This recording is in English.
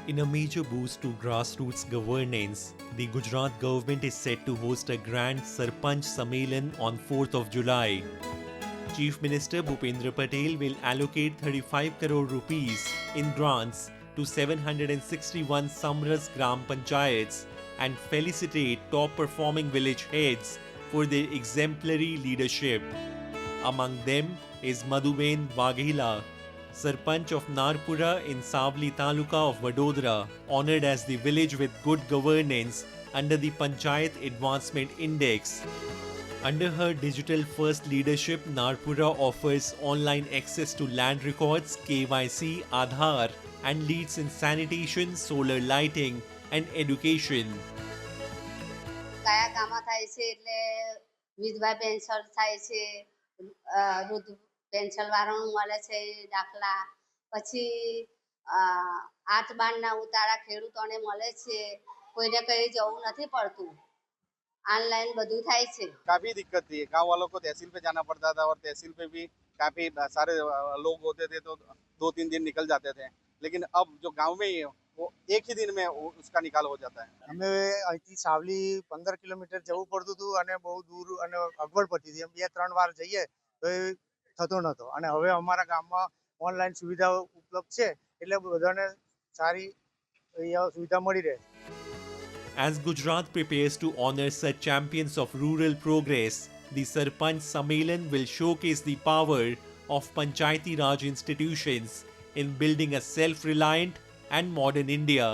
In a major boost to grassroots governance, the Gujarat government is set to host a grand Sarpanch Sammelan on 4th of July. Chief Minister Bhupendra Patel will allocate 35 crore rupees in grants to 761 Samras Gram Panchayats and felicitate top performing village heads for their exemplary leadership. Among them is Madhuben Waghela, Sarpanch of Narpura in Savli Taluka of Vadodara, honoured as the village with good governance under the Panchayat Advancement Index. Under her digital-first leadership, Narpura offers online access to land records, KYC, Aadhaar, and leads in sanitation, solar lighting, and education. કયા કામો થાય છે એટલે વિધવા pension થાય છે, વૃદ્ધ pension વાળાનું મળે છે દાખલા, પછી 8/12ના ઉતારા ખેડૂતોને મળે છે, કોઈને કંઈ જવું નથી પડતું, ऑनलाइन બધું થાય છે। काफी दिक्कत थी, गांव वालों को तहसील पे जाना पड़ता था और तहसील पे भी काफी सारे लोग होते थे तो 2-3 दिन निकल जाते थे, लेकिन अब जो गांव में ही है वो एक ही दिन में उसका निकाल हो जाता है। અમે અહીંથી સાવલી 15 કિલોમીટર જવું પડતું હતું અને બહુ દૂર અને અગવડ પડતી હતી। 2-3 વાર જઈએ તો એ થતો નહોતો અને હવે અમારા ગામમાં ઓનલાઈન સુવિધા ઉપલબ્ધ છે એટલે બધાને સારી સુવિધા મળી રહે। As Gujarat prepares to honour such champions of rural progress, the Sarpanch Sammelan will showcase the power of Panchayati Raj institutions in building a self-reliant and modern India.